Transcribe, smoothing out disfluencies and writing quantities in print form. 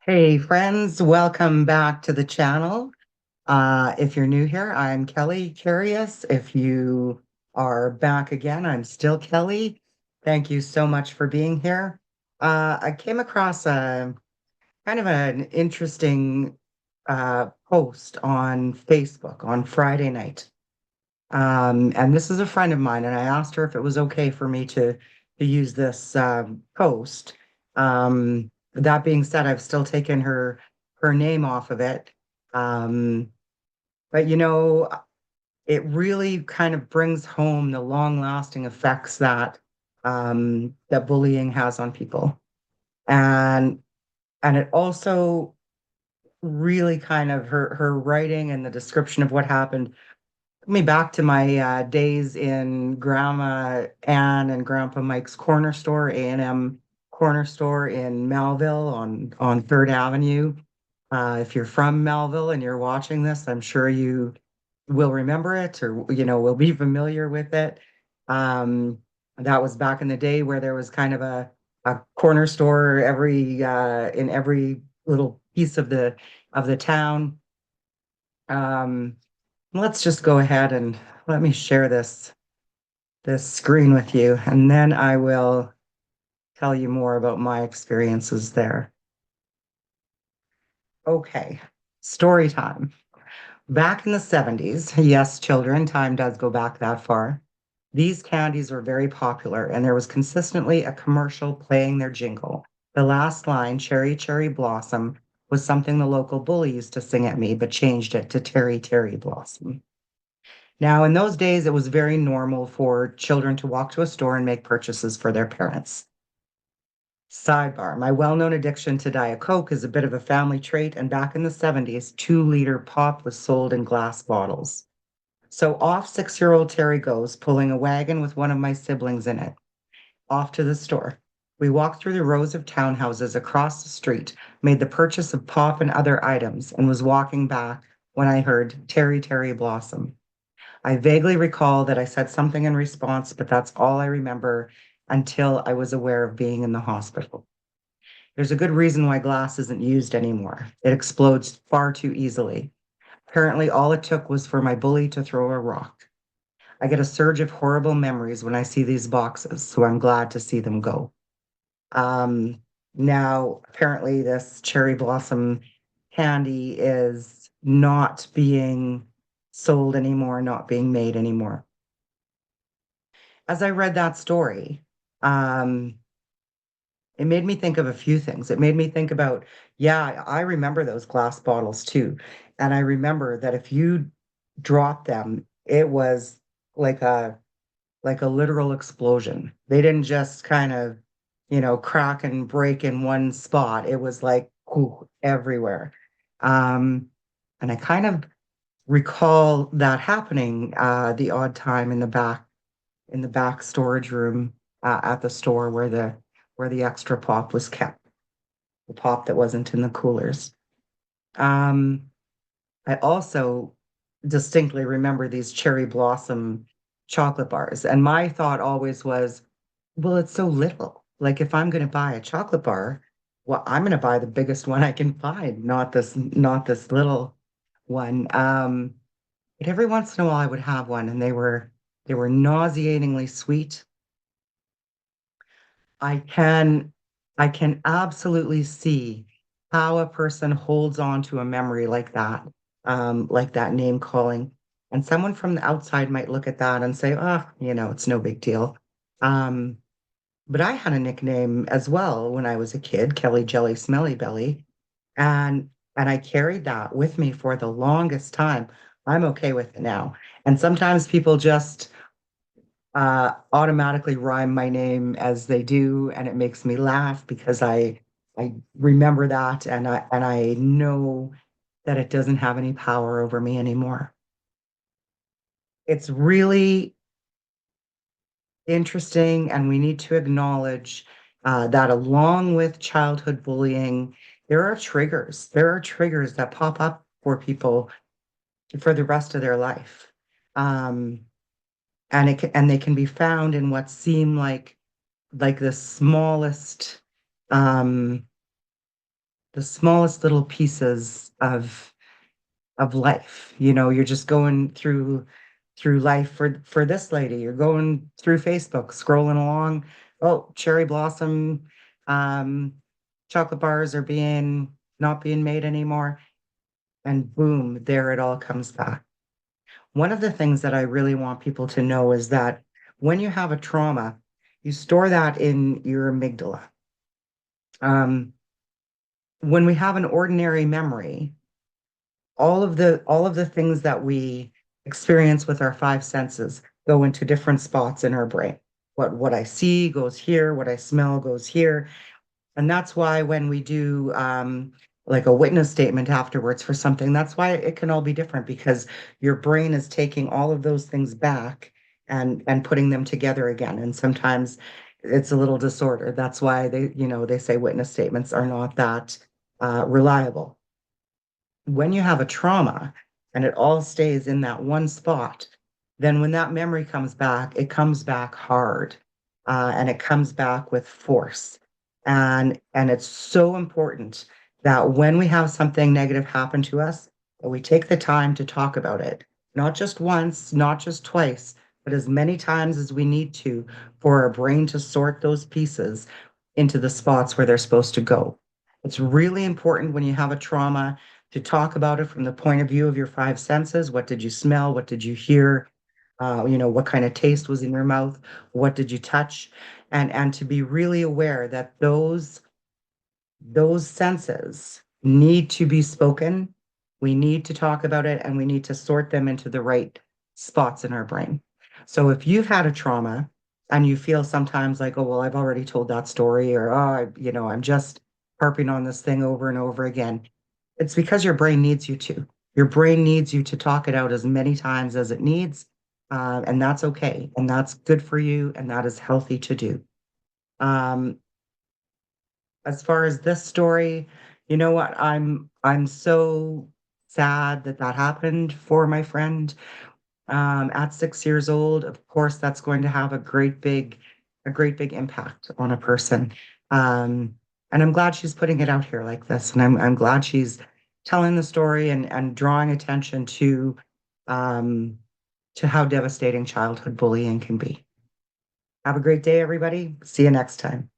Hey friends, welcome back to the channel. If you're new here, I'm Kelly Curious. If you are back again, I'm still Kelly. Thank you so much for being here. I came across a kind of an interesting post on Facebook on Friday night. And this is a friend of mine, and I asked her if it was okay for me to use this post. That being said, I've still taken her name off of it. Um, but it really kind of brings home the long-lasting effects that bullying has on people. And and it also really kind of her writing and the description of what happened me back to my days in Grandma Ann and Grandpa Mike's corner store, A&M corner store in Melville on Third Avenue. If you're from Melville and you're watching this, I'm sure you will remember it or will be familiar with it. Um, that was back in the day where there was kind of a corner store every in every little piece of the town. Um, Let's just go ahead and let me share this screen with you, and then I will tell you more about my experiences there. Okay, story time. Back in the 70s, yes, children, time does go back that far. These candies were very popular, and there was consistently a commercial playing their jingle. The last line, Cherry, Cherry Blossom, was something the local bully used to sing at me, but changed it to Terry, Terry Blossom. Now, in those days, it was very normal for children to walk to a store and make purchases for their parents. Sidebar, my well-known addiction to Diet Coke is a bit of a family trait, and back in the 70s, 2-liter pop was sold in glass bottles. So off 6-year-old Terry goes, pulling a wagon with one of my siblings in it, off to the store. We walked through the rows of townhouses across the street, made the purchase of pop and other items, and was walking back when I heard Terry, Terry Blossom. I vaguely recall that I said something in response, but that's all I remember until I was aware of being in the hospital. There's a good reason why glass isn't used anymore. It explodes far too easily. Apparently, all it took was for my bully to throw a rock. I get a surge of horrible memories when I see these boxes, so I'm glad to see them go. Now, apparently, this cherry blossom candy is not being sold anymore, not being made anymore. As I read that story, um, it made me think of a few things. It made me think about, yeah, I remember those glass bottles too. And I remember that if you dropped them, it was like a like a literal explosion. They didn't just kind of, crack and break in one spot. It was like ooh, everywhere. Um, and I kind of recall that happening the odd time in the back storage room at the store where the extra pop was kept, the pop that wasn't in the coolers. Um, I also distinctly remember these cherry blossom chocolate bars, and my thought always was, well, it's so little. Like if I'm going to buy a chocolate bar, well, I'm going to buy the biggest one I can find, not this little one. But every once in a while, I would have one, and they were nauseatingly sweet. I can I can absolutely see how a person holds on to a memory like that name calling. And someone from the outside might look at that and say, oh, it's no big deal. Um, but I had a nickname as well when I was a kid, Kelly Jelly Smelly Belly. And and I carried that with me for the longest time. I'm okay with it now. And sometimes people just automatically rhyme my name as they do, and it makes me laugh because I remember that and I know that it doesn't have any power over me anymore. It's really interesting, and we need to acknowledge that along with childhood bullying, there are triggers. There are triggers that pop up for people for the rest of their life. Um, and they can be found in what seem like the smallest um the smallest little pieces of life. You know, you're just going through life for this lady. You're going through Facebook, scrolling along. Oh, cherry blossom, um, chocolate bars are being not being made anymore. And boom, there it all comes back. One of the things that I really want people to know is that when you have a trauma, you store that in your amygdala. Um, when we have an ordinary memory, all of the things that we experience with our five senses go into different spots in our brain. What I see goes here, what I smell goes here. And that's why when we do like a witness statement afterwards for something, that's why it can all be different because your brain is taking all of those things back and putting them together again. And sometimes it's a little disorder. That's why they say witness statements are not that reliable. When you have a trauma and it all stays in that one spot, then when that memory comes back, it comes back hard, and it comes back with force. And it's so important that when we have something negative happen to us, that we take the time to talk about it, not just once, not just twice, but as many times as we need to for our brain to sort those pieces into the spots where they're supposed to go. It's really important when you have a trauma to talk about it from the point of view of your five senses. What did you smell? What did you hear? What kind of taste was in your mouth? What did you touch? And to be really aware that those senses need to be spoken. We need to talk about it and we need to sort them into the right spots in our brain. So if you've had a trauma and you feel sometimes like, oh, well, I've already told that story, or, oh, I'm just harping on this thing over and over again, it's because your brain needs you to. Your brain needs you to talk it out as many times as it needs. And that's okay. And that's good for you. And that is healthy to do. Um, as far as this story, you know what? I'm so sad that that happened for my friend at 6 years old. Of course, that's going to have a great big impact on a person. Um, and I'm glad she's putting it out here like this, and I'm glad she's telling the story and drawing attention um, to how devastating childhood bullying can be. Have a great day, everybody. See you next time.